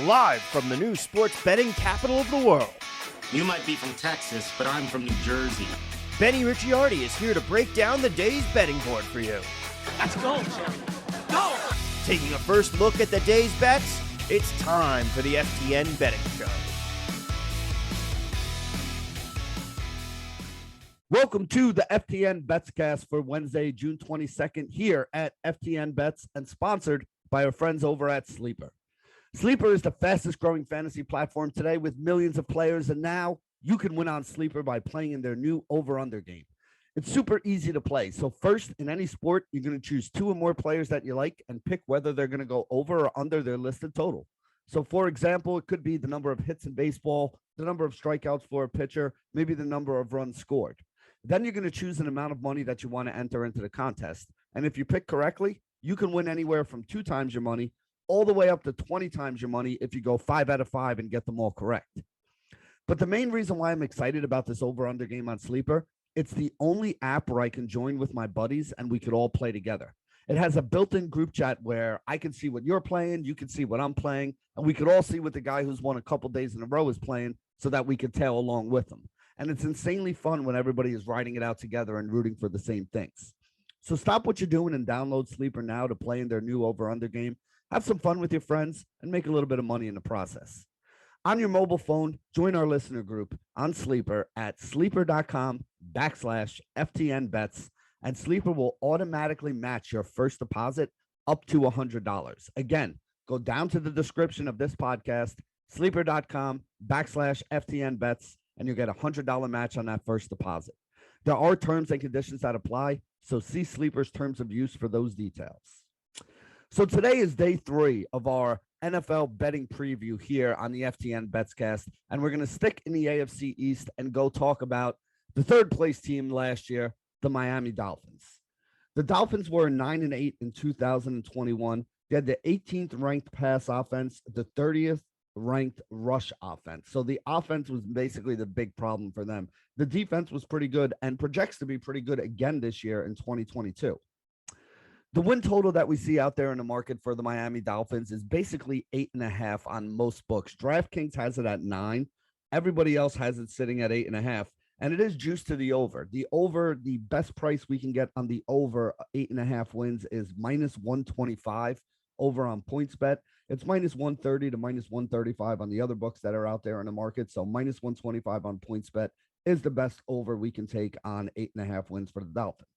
live from the new sports betting capital of the world. You might be from Texas, but I'm from New Jersey. Benny Ricciardi is here to break down the day's betting board for you. Let's go, Jerry. Go! Taking a first look at the day's bets, it's time for the FTN Betting Show. Welcome to the FTN Betscast for Wednesday, June 22nd here at FTN Bets and sponsored by our friends over at Sleeper. Sleeper is the fastest growing fantasy platform today with millions of players, and now you can win on Sleeper by playing in their new over-under game. It's super easy to play. So first, in any sport, you're going to choose two or more players that you like and pick whether they're going to go over or under their listed total. So for example, it could be the number of hits in baseball, the number of strikeouts for a pitcher, maybe the number of runs scored. Then you're going to choose an amount of money that you want to enter into the contest. And if you pick correctly, you can win anywhere from 2 times your money all the way up to 20 times your money if you go 5 out of 5 and get them all correct. But the main reason why I'm excited about this over-under game on Sleeper, it's the only app where I can join with my buddies and we could all play together. It has a built-in group chat where I can see what you're playing, you can see what I'm playing, and we could all see what the guy who's won a couple days in a row is playing so that we could tail along with them. And it's insanely fun when everybody is writing it out together and rooting for the same things. So stop what you're doing and download Sleeper now to play in their new over-under game. Have some fun with your friends and make a little bit of money in the process. On your mobile phone, join our listener group on Sleeper at sleeper.com/FTNbets, and Sleeper will automatically match your first deposit up to $100. Again, go down to the description of this podcast, sleeper.com/FTNbets, and you'll get a $100 match on that first deposit. There are terms and conditions that apply, so see Sleeper's terms of use for those details. So today is day 3 of our NFL betting preview here on the FTN Betscast, and we're going to stick in the AFC East and go talk about the third place team last year, the Miami Dolphins. The Dolphins were 9-8 in 2021. They had the 18th ranked pass offense, the 30th ranked rush offense. So the offense was basically the big problem for them. The defense was pretty good and projects to be pretty good again this year in 2022. The win total that we see out there in the market for the Miami Dolphins is basically 8.5 on most books. DraftKings has it at 9. Everybody else has it sitting at 8.5. And it is juiced to the over. The over, the best price we can get on the over 8.5 wins is -125 over on PointsBet. It's -130 to -135 on the other books that are out there in the market. So -125 on PointsBet is the best over we can take on 8.5 wins for the Dolphins.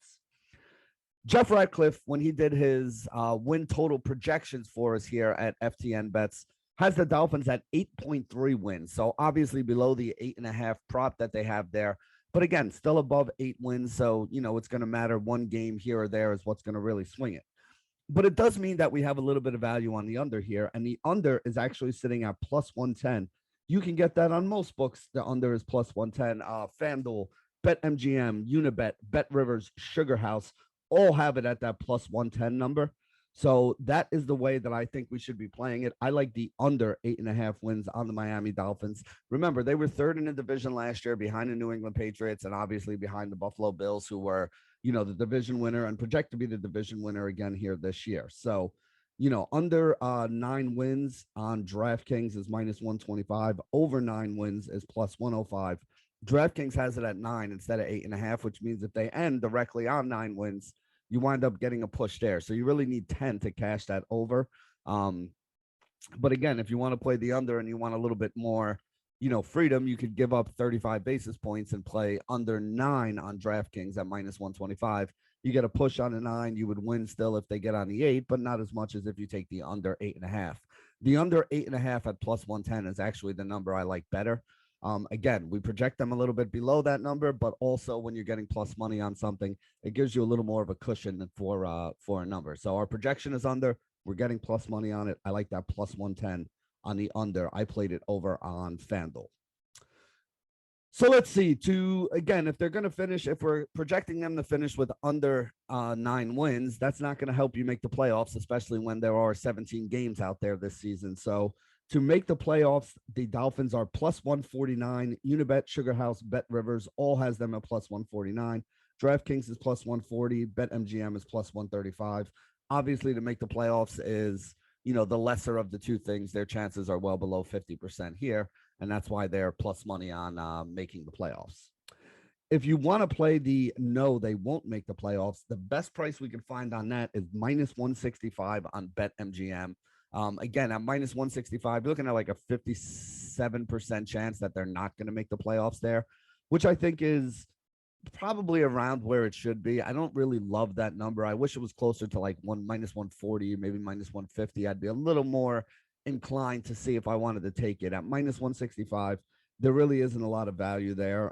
Jeff Ratcliffe, when he did his win total projections for us here at FTN Bets, has the Dolphins at 8.3 wins. So obviously below the 8.5 prop that they have there. But again, still above 8 wins. So, you know, it's going to matter one game here or there is what's going to really swing it. But it does mean that we have a little bit of value on the under here. And the under is actually sitting at +110. You can get that on most books. The under is +110. FanDuel, BetMGM, Unibet, BetRivers, Sugar House, all have it at that +110 number. So that is the way that I think we should be playing it. I like the under 8.5 wins on the Miami Dolphins. Remember, they were third in the division last year behind the New England Patriots and obviously behind the Buffalo Bills, who were, you know, the division winner and project to be the division winner again here this year. So, you know, under 9 wins on DraftKings is -125. Over 9 wins is +105. DraftKings has it at 9 instead of 8.5, which means if they end directly on 9 wins, you wind up getting a push there. So you really need 10 to cash that over. But again, if you want to play the under and you want a little bit more, you know, freedom, you could give up 35 basis points and play under 9 on DraftKings at -125. You get a push on the 9. You would win still if they get on the 8, but not as much as if you take the under 8.5. The under 8.5 at +110 is actually the number I like better. Again, we project them a little bit below that number, but also when you're getting plus money on something, it gives you a little more of a cushion for a number. So our projection is under. We're getting plus money on it. I like that +110 on the under. I played it over on FanDuel. So let's see. Again, if they're going to finish, if we're projecting them to finish with under 9 wins, that's not going to help you make the playoffs, especially when there are 17 games out there this season. So to make the playoffs, the Dolphins are +149. Unibet, Sugar House, BetRivers all has them at +149. DraftKings is +140. BetMGM is +135. Obviously, to make the playoffs is the lesser of the two things, their chances are well below 50% here. And that's why they're plus money on making the playoffs. If you want to play the no, they won't make the playoffs, the best price we can find on that is minus 165 on BetMGM. Again, at minus 165, you're looking at like a 57% chance that they're not going to make the playoffs there, which I think is probably around where it should be. I don't really love that number. I wish it was closer to like minus 140, maybe minus 150. I'd be a little more inclined to see if I wanted to take it at minus 165. There really isn't a lot of value there.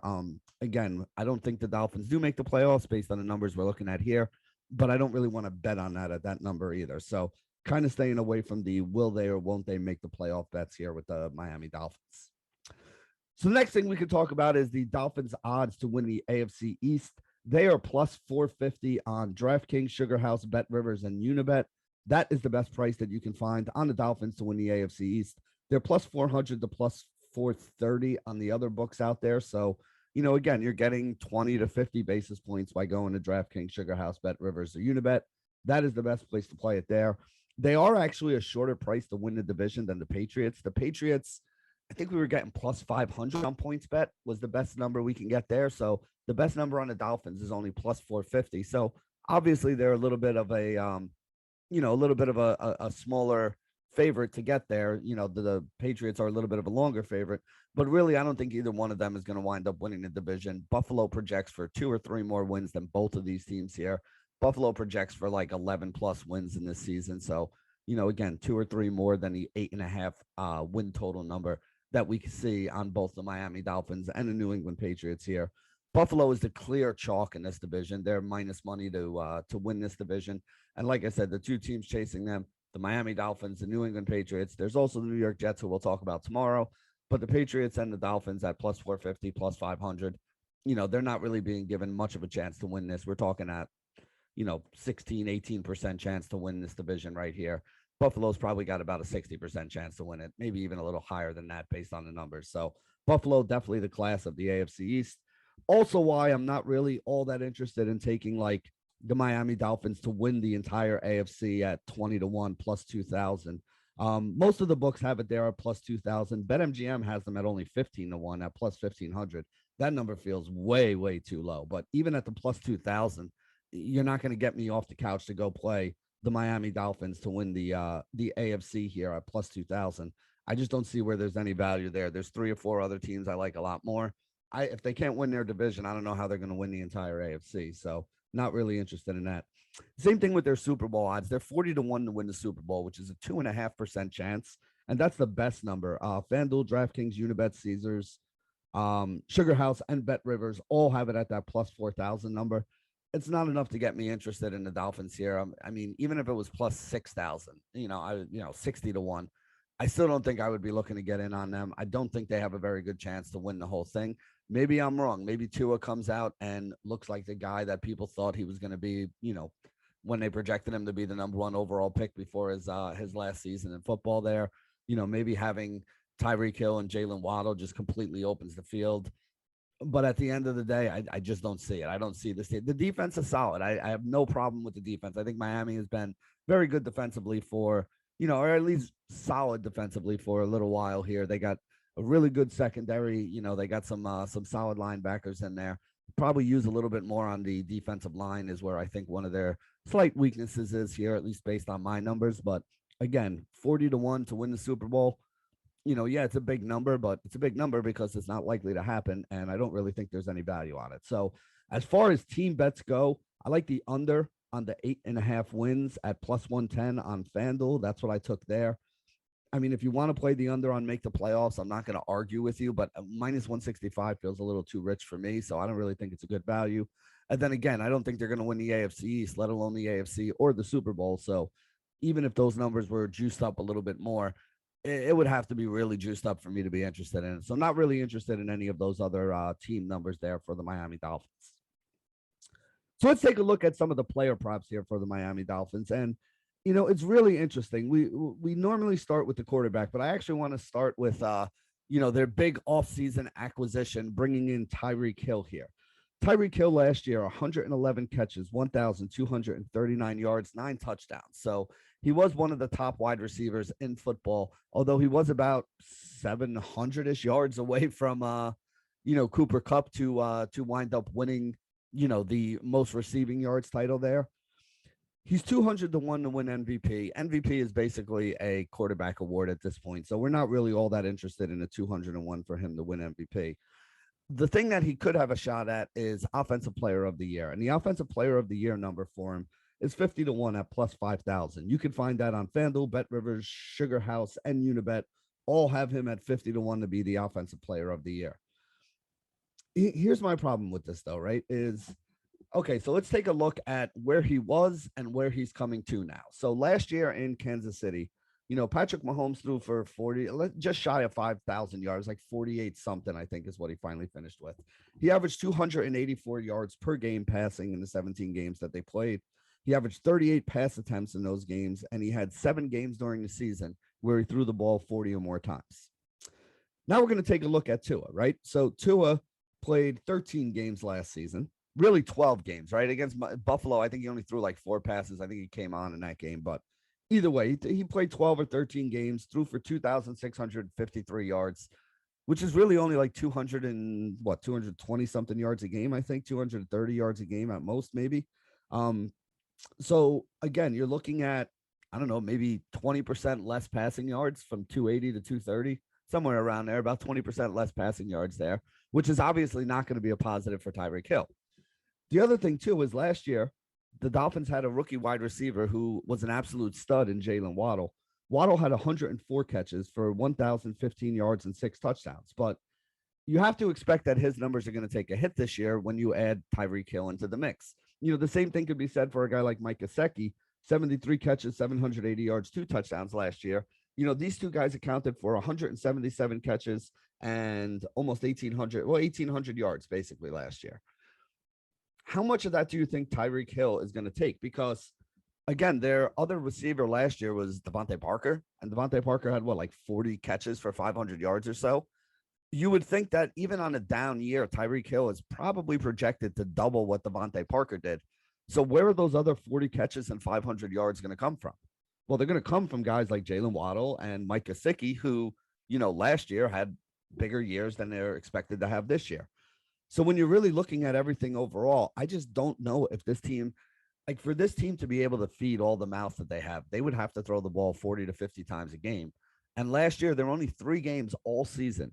Again, I don't think the Dolphins do make the playoffs based on the numbers we're looking at here, but I don't really want to bet on that at that number either. So kind of staying away from the will they or won't they make the playoff bets here with the Miami Dolphins. So the next thing we could talk about is the Dolphins' odds to win the AFC East. They are plus 450 on DraftKings, Sugar House, Bet Rivers, and Unibet. That is the best price that you can find on the Dolphins to win the AFC East. They're plus 400 to plus 430 on the other books out there. So, again, you're getting 20 to 50 basis points by going to DraftKings, Sugar House, Bet Rivers, or Unibet. That is the best place to play it there. They are actually a shorter price to win the division than the Patriots. The Patriots, I think we were getting plus 500 on PointsBet was the best number we can get there. So the best number on the Dolphins is only plus 450. So obviously they're a little bit of a smaller favorite to get there. The Patriots are a little bit of a longer favorite, but really I don't think either one of them is going to wind up winning the division. Buffalo projects for 2 or 3 more wins than both of these teams here. Buffalo projects for like 11 plus wins in this season. So, again, 2 or 3 more than the 8.5 win total number that we can see on both the Miami Dolphins and the New England Patriots here. Buffalo is the clear chalk in this division. They're minus money to win this division. And like I said, the two teams chasing them, the Miami Dolphins, the New England Patriots. There's also the New York Jets, who we'll talk about tomorrow. But the Patriots and the Dolphins at plus 450, plus 500, they're not really being given much of a chance to win this. We're talking at, 16, 18% chance to win this division right here. Buffalo's probably got about a 60% chance to win it, maybe even a little higher than that based on the numbers. So Buffalo, definitely the class of the AFC East. Also why I'm not really all that interested in taking like the Miami Dolphins to win the entire AFC at 20-1 plus 2,000. Most of the books have it there at plus 2,000. BetMGM has them at only 15-1 at plus 1,500. That number feels way, way too low. But even at the plus 2,000, you're not going to get me off the couch to go play the Miami Dolphins to win the AFC here at plus 2,000. I just don't see where there's any value there. There's 3 or 4 other teams I like a lot more. If they can't win their division, I don't know how they're going to win the entire AFC. So not really interested in that. Same thing with their Super Bowl odds. They're 40-1 to win the Super Bowl, which is a 2.5% chance. And that's the best number. FanDuel, DraftKings, Unibet, Caesars, Sugar House, and Bet Rivers all have it at that plus 4,000 number. It's not enough to get me interested in the Dolphins here. I mean, even if it was plus 6,000, 60-1, I still don't think I would be looking to get in on them. I don't think they have a very good chance to win the whole thing. Maybe I'm wrong. Maybe Tua comes out and looks like the guy that people thought he was going to be, when they projected him to be the number 1 overall pick before his last season in football there. Maybe having Tyreek Hill and Jalen Waddle just completely opens the field. But at the end of the day, I just don't see it. I don't see this. The defense is solid. I have no problem with the defense. I think Miami has been very good defensively for, or at least solid defensively for a little while here. They got a really good secondary. They got some solid linebackers in there. Probably use a little bit more on the defensive line is where I think one of their slight weaknesses is here, at least based on my numbers. But again, 40-1 to win the Super Bowl. Yeah, it's a big number, but it's a big number because it's not likely to happen. And I don't really think there's any value on it. So as far as team bets go, I like the under on the 8.5 wins at plus 110 on FanDuel. That's what I took there. I mean, if you want to play the under on make the playoffs, I'm not going to argue with you, but minus 165 feels a little too rich for me. So I don't really think it's a good value. And then again, I don't think they're going to win the AFC East, let alone the AFC or the Super Bowl. So even if those numbers were juiced up a little bit more, it would have to be really juiced up for me to be interested in it. So I'm not really interested in any of those other team numbers there for the Miami Dolphins. So let's take a look at some of the player props here for the Miami Dolphins. And, it's really interesting. We normally start with the quarterback, but I actually want to start with, their big offseason acquisition, bringing in Tyreek Hill here. Tyreek Hill last year, 111 catches, 1,239 yards, 9 touchdowns. So He was one of the top wide receivers in football, although he was about 700-ish yards away from Cooper Kupp to wind up winning, the most receiving yards title there. He's 200 to 1 to win MVP. MVP is basically a quarterback award at this point. So we're not really all that interested in a 201 for him to win MVP. The thing that he could have a shot at is Offensive Player of the Year. And the Offensive Player of the Year number for him is 50 to 1 at plus 5,000. You can find that on FanDuel, BetRivers, Sugar House, and Unibet. All have him at 50 to 1 to be the Offensive Player of the Year. Here's my problem with this, though, right? Okay, so let's take a look at where he was and where he's coming to now. So last year in Kansas City, Patrick Mahomes threw for just shy of 5,000 yards, like 48 something, I think is what he finally finished with. He averaged 284 yards per game passing in the 17 games that they played. He averaged 38 pass attempts in those games, and he had 7 games during the season where he threw the ball 40 or more times. Now we're going to take a look at Tua, right? So Tua played 13 games last season. Really 12 games, right? Against Buffalo, I think he only threw like 4 passes. I think he came on in that game. But either way, he played 12 or 13 games, threw for 2,653 yards, which is really only like 220 something yards a game, I think, 230 yards a game at most, maybe. So again, you're looking at, I don't know, maybe 20% less passing yards from 280 to 230, somewhere around there, about 20% less passing yards there, which is obviously not going to be a positive for Tyreek Hill. The other thing, too, was last year, the Dolphins had a rookie wide receiver who was an absolute stud in Jalen Waddle. Waddle had 104 catches for 1,015 yards and 6 touchdowns. But you have to expect that his numbers are going to take a hit this year when you add Tyreek Hill into the mix. The same thing could be said for a guy like Mike Gesicki, 73 catches, 780 yards, 2 touchdowns last year. These two guys accounted for 177 catches and almost 1,800 yards basically last year. How much of that do you think Tyreek Hill is going to take? Because, again, their other receiver last year was Devontae Parker, and Devontae Parker had, 40 catches for 500 yards or so? You would think that even on a down year, Tyreek Hill is probably projected to double what Devontae Parker did. So where are those other 40 catches and 500 yards going to come from? Well, they're going to come from guys like Jalen Waddle and Mike Gesicki, who, last year had bigger years than they're expected to have this year. So when you're really looking at everything overall, I just don't know if this team, for this team to be able to feed all the mouths that they have, they would have to throw the ball 40 to 50 times a game. And last year, there were only 3 games all season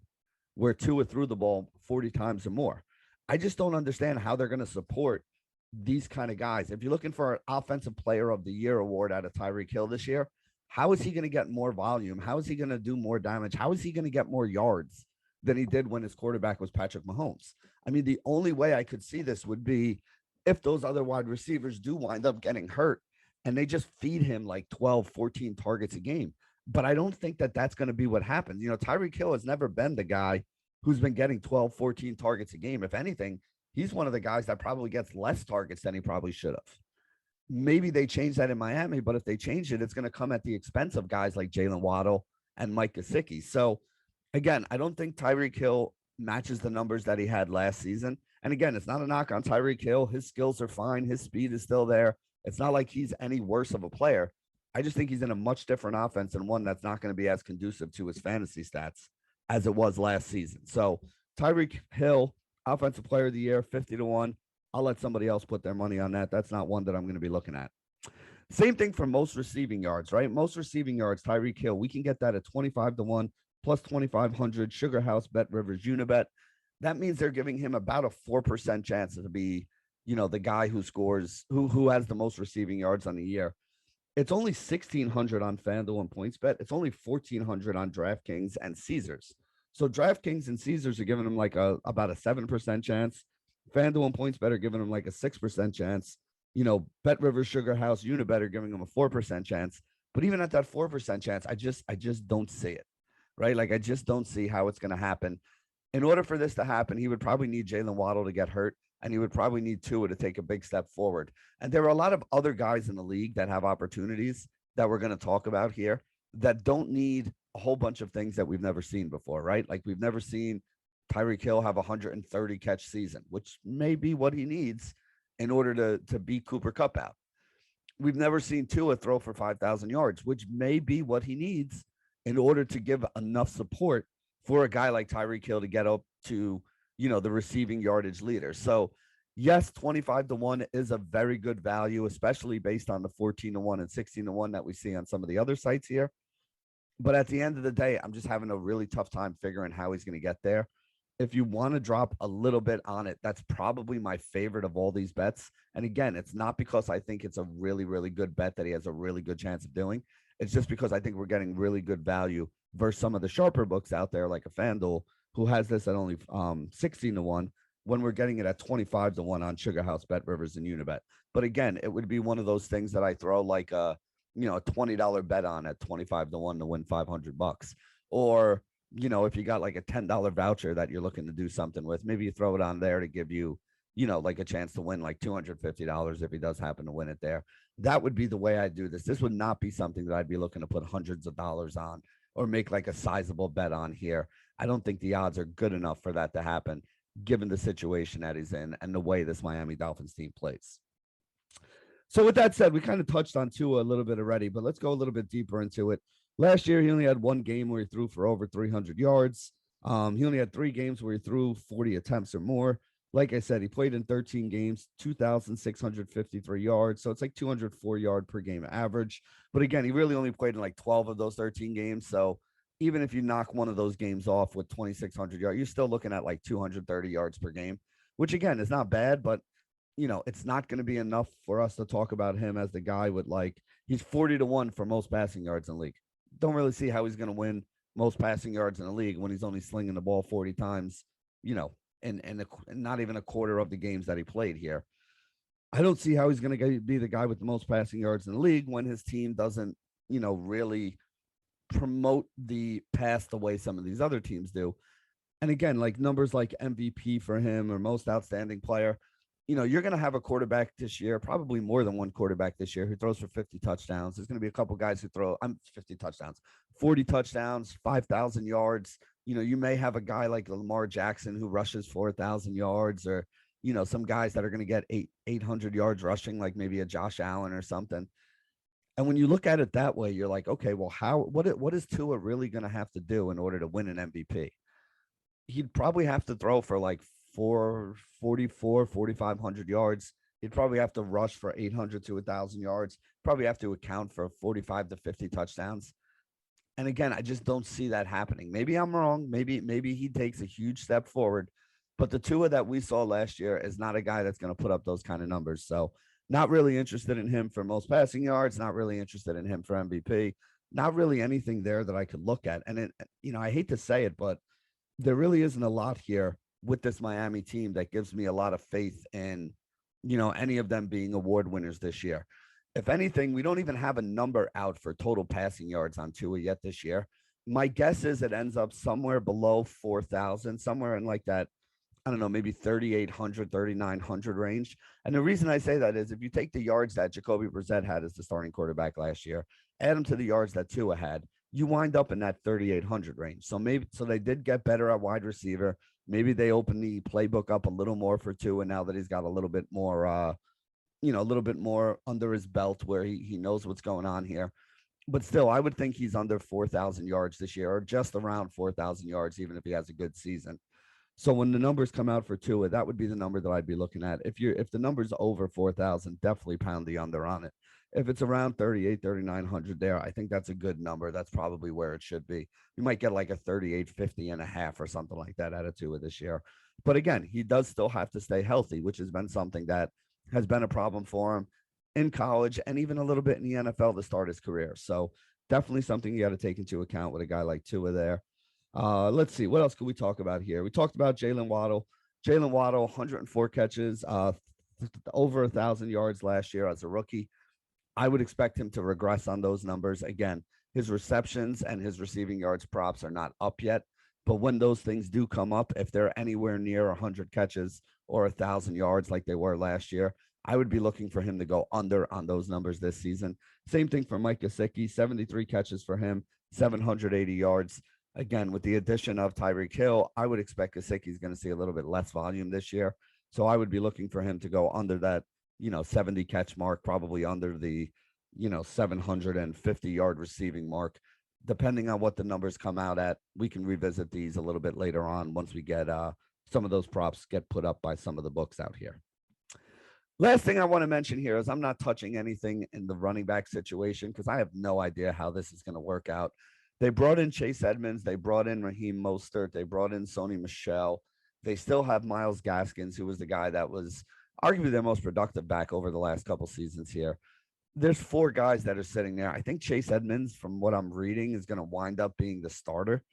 where Tua threw the ball 40 times or more. I just don't understand how they're going to support these kind of guys. If you're looking for an Offensive Player of the Year award out of Tyreek Hill this year, how is he going to get more volume? How is he going to do more damage? How is he going to get more yards than he did when his quarterback was Patrick Mahomes? I mean, the only way I could see this would be if those other wide receivers do wind up getting hurt and they just feed him like 12, 14 targets a game. But I don't think that that's going to be what happens. Tyreek Hill has never been the guy who's been getting 12, 14 targets a game. If anything, he's one of the guys that probably gets less targets than he probably should have. Maybe they change that in Miami, but if they change it, it's going to come at the expense of guys like Jalen Waddle and Mike Gesicki. So, again, I don't think Tyreek Hill matches the numbers that he had last season. And again, it's not a knock on Tyreek Hill. His skills are fine. His speed is still there. It's not like he's any worse of a player. I just think he's in a much different offense and one that's not going to be as conducive to his fantasy stats as it was last season. So Tyreek Hill, Offensive Player of the Year, 50 to 1. I'll let somebody else put their money on that. That's not one that I'm going to be looking at. Same thing for most receiving yards, right? Most receiving yards, Tyreek Hill, we can get that at 25 to 1. Plus 2,500, Sugar House, BetRivers, Unibet. That means they're giving him about a 4% chance to be, the guy who scores, who has the most receiving yards on the year. It's only 1,600 on FanDuel and PointsBet. It's only 1,400 on DraftKings and Caesars. So DraftKings and Caesars are giving him like about a 7% chance. FanDuel and PointsBet are giving him like a 6% chance. BetRivers, Sugar House, Unibet are giving him a 4% chance. But even at that 4% chance, I just don't see it. Right? Like, I just don't see how it's going to happen. In order for this to happen, he would probably need Jalen Waddle to get hurt, and he would probably need Tua to take a big step forward. And there are a lot of other guys in the league that have opportunities that we're going to talk about here that don't need a whole bunch of things that we've never seen before, right? Like, we've never seen Tyreek Hill have a 130 catch season, which may be what he needs in order to beat Cooper Kupp out. we've never seen Tua throw for 5,000 yards, which may be what he needs in order to give enough support for a guy like Tyreek Hill to get up to, the receiving yardage leader. So, yes, 25-1 is a very good value, especially based on the 14-1 and 16-1 that we see on some of the other sites here. But at the end of the day, I'm just having a really tough time figuring how he's going to get there. If you want to drop a little bit on it, that's probably my favorite of all these bets. And again, it's not because I think it's a really, really good bet that he has a really good chance of doing. It's just because I think we're getting really good value versus some of the sharper books out there, like a FanDuel, who has this at only 16-1, when we're getting it at 25-1 on Sugar House, Bet Rivers, and Unibet. But again, it would be one of those things that I throw like a $20 bet on at 25-1 to win $500. Or, if you got like a $10 voucher that you're looking to do something with, maybe you throw it on there to give you, like a chance to win like $250 if he does happen to win it there. That would be the way I do this. This would not be something that I'd be looking to put hundreds of dollars on or make like a sizable bet on here. I don't think the odds are good enough for that to happen, given the situation that he's in and the way this Miami Dolphins team plays. So with that said, we kind of touched on Tua a little bit already, but let's go a little bit deeper into it. Last year, he only had one game where he threw for over 300 yards. He only had 3 games where he threw 40 attempts or more. Like I said, he played in 13 games, 2,653 yards. So it's like 204 yard per game average. But again, he really only played in like 12 of those 13 games. So even if you knock one of those games off with 2,600 yards, you're still looking at like 230 yards per game, which again is not bad, but it's not going to be enough for us to talk about him as the guy with he's 40-1 for most passing yards in the league. Don't really see how he's going to win most passing yards in the league when he's only slinging the ball 40 times, and not even a quarter of the games that he played here. I don't see how he's going to be the guy with the most passing yards in the league when his team doesn't, really promote the pass the way some of these other teams do. And again, like numbers like MVP for him or most outstanding player, you're going to have a quarterback this year, probably more than one quarterback this year, who throws for 50 touchdowns. There's going to be a couple guys who throw 50 touchdowns, 40 touchdowns, 5,000 yards. You may have a guy like Lamar Jackson who rushes 4,000 yards, or, some guys that are going to get 800 yards rushing, like maybe a Josh Allen or something. And when you look at it that way, you're like, okay, well, what is Tua really going to have to do in order to win an MVP? He'd probably have to throw for like 4,500 yards. He'd probably have to rush for 800 to 1,000 yards. Probably have to account for 45 to 50 touchdowns. And again, I just don't see that happening. Maybe I'm wrong. Maybe he takes a huge step forward. But the Tua that we saw last year is not a guy that's going to put up those kind of numbers. So not really interested in him for most passing yards. Not really interested in him for MVP. Not really anything there that I could look at. And I hate to say it, but there really isn't a lot here with this Miami team that gives me a lot of faith in, any of them being award winners this year. If anything, we don't even have a number out for total passing yards on Tua yet this year. My guess is it ends up somewhere below 4,000, somewhere in like that, I don't know, maybe 3,800, 3,900 range. And the reason I say that is if you take the yards that Jacoby Brissett had as the starting quarterback last year, add them to the yards that Tua had, you wind up in that 3,800 range. So they did get better at wide receiver. Maybe they opened the playbook up a little more for Tua now that he's got a little bit more, a little bit more under his belt where he knows what's going on here. But still, I would think he's under 4,000 yards this year, or just around 4,000 yards, even if he has a good season. So when the numbers come out for Tua, that would be the number that I'd be looking at. If the number's over 4,000, definitely pound the under on it. If it's around 38, 3,900 there, I think that's a good number. That's probably where it should be. You might get like a 38.50 and a half or something like that out of Tua this year. But again, he does still have to stay healthy, which has been something that has been a problem for him in college and even a little bit in the NFL to start his career. So definitely something you got to take into account with a guy like Tua there. Let's see. What else could we talk about here? We talked about Jalen Waddle. 104 catches, over 1,000 yards last year as a rookie. I would expect him to regress on those numbers. Again, his receptions and his receiving yards props are not up yet. But when those things do come up, if they're anywhere near 100 catches or 1,000 yards like they were last year, I would be looking for him to go under on those numbers this season. Same thing for Mike Gesicki, 73 catches for him, 780 yards. Again, with the addition of Tyreek Hill, I would expect Gesicki is going to see a little bit less volume this year. So I would be looking for him to go under that 70 catch mark, probably under the, 750-yard receiving mark. Depending on what the numbers come out at, we can revisit these a little bit later on once we get some of those props get put up by some of the books out here. Last thing I want to mention here is I'm not touching anything in the running back situation because I have no idea how this is going to work out. They brought in Chase Edmonds. They brought in Raheem Mostert. They brought in Sony Michel. They still have Myles Gaskins, who was the guy that was arguably their most productive back over the last couple seasons here. There's 4 guys that are sitting there. I think Chase Edmonds, from what I'm reading, is going to wind up being the starter.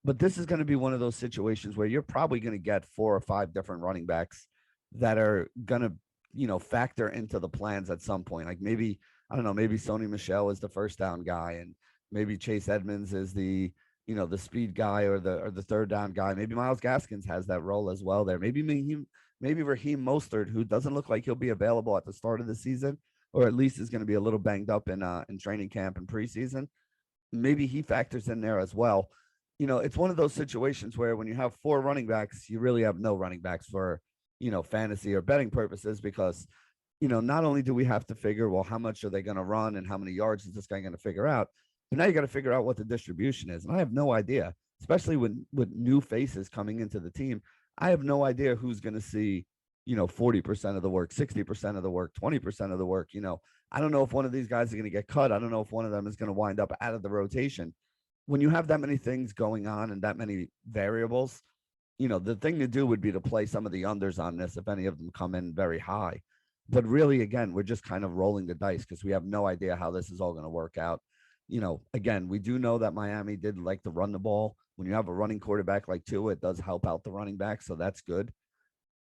But this is going to be one of those situations where you're probably going to get 4 or 5 different running backs that are going to, factor into the plans at some point. Like maybe, I don't know, maybe Sony Michel is the first down guy and maybe Chase Edmonds is the, the speed guy or the third down guy. Maybe Myles Gaskins has that role as well there. Maybe Raheem Mostert, who doesn't look like he'll be available at the start of the season, or at least is going to be a little banged up in training camp and preseason. Maybe he factors in there as well. It's one of those situations where when you have 4 running backs, you really have no running backs for, fantasy or betting purposes because, not only do we have to figure, well, how much are they going to run and how many yards is this guy going to figure out? But now you got to figure out what the distribution is. And I have no idea, especially with new faces coming into the team. I have no idea who's going to see, 40% of the work, 60% of the work, 20% of the work. I don't know if one of these guys are going to get cut. I don't know if one of them is going to wind up out of the rotation. When you have that many things going on and that many variables, the thing to do would be to play some of the unders on this if any of them come in very high. But really, again, we're just kind of rolling the dice because we have no idea how this is all going to work out. Again, we do know that Miami did like to run the ball. When you have a running quarterback like Tua, it does help out the running back, so that's good.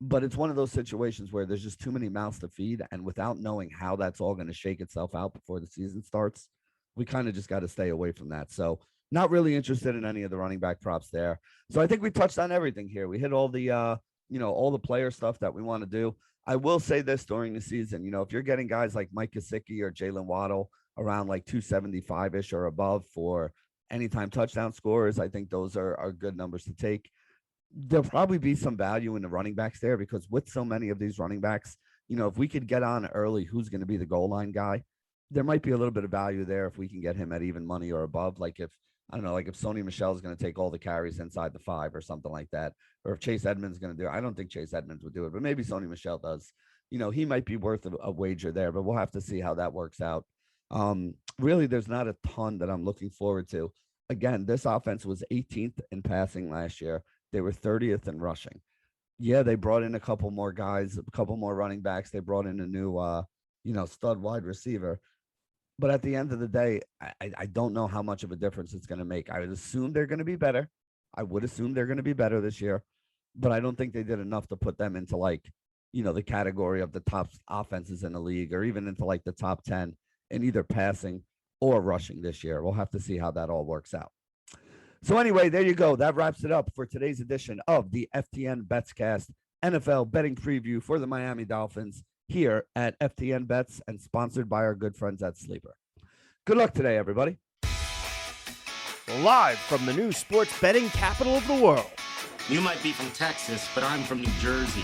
But it's one of those situations where there's just too many mouths to feed, and without knowing how that's all going to shake itself out before the season starts, we kind of just got to stay away from that. So not really interested in any of the running back props there. So I think we touched on everything here. We hit all the, all the player stuff that we want to do. I will say this during the season, if you're getting guys like Mike Gesicki or Jalen Waddle around like 275-ish or above for anytime touchdown scorers, I think those are good numbers to take. There'll probably be some value in the running backs there because with so many of these running backs, if we could get on early, who's going to be the goal line guy, there might be a little bit of value there if we can get him at even money or above. Like if Sony Michel is going to take all the carries inside the 5 or something like that, or if Chase Edmonds is going to do it. I don't think Chase Edmonds would do it, but maybe Sony Michel does. He might be worth a wager there, but we'll have to see how that works out. Really, there's not a ton that I'm looking forward to. Again, this offense was 18th in passing last year. They were 30th in rushing. Yeah, they brought in a couple more guys, a couple more running backs. They brought in a new, stud wide receiver. But at the end of the day, I don't know how much of a difference it's going to make. I would assume they're going to be better. I would assume they're going to be better this year. But I don't think they did enough to put them into the category of the top offenses in the league or even into the top 10 in either passing or rushing this year. We'll have to see how that all works out. So anyway, there you go. That wraps it up for today's edition of the FTN Betscast NFL betting preview for the Miami Dolphins here at FTN Bets and sponsored by our good friends at Sleeper. Good luck today, everybody. Live from the new sports betting capital of the world. You might be from Texas, but I'm from New Jersey.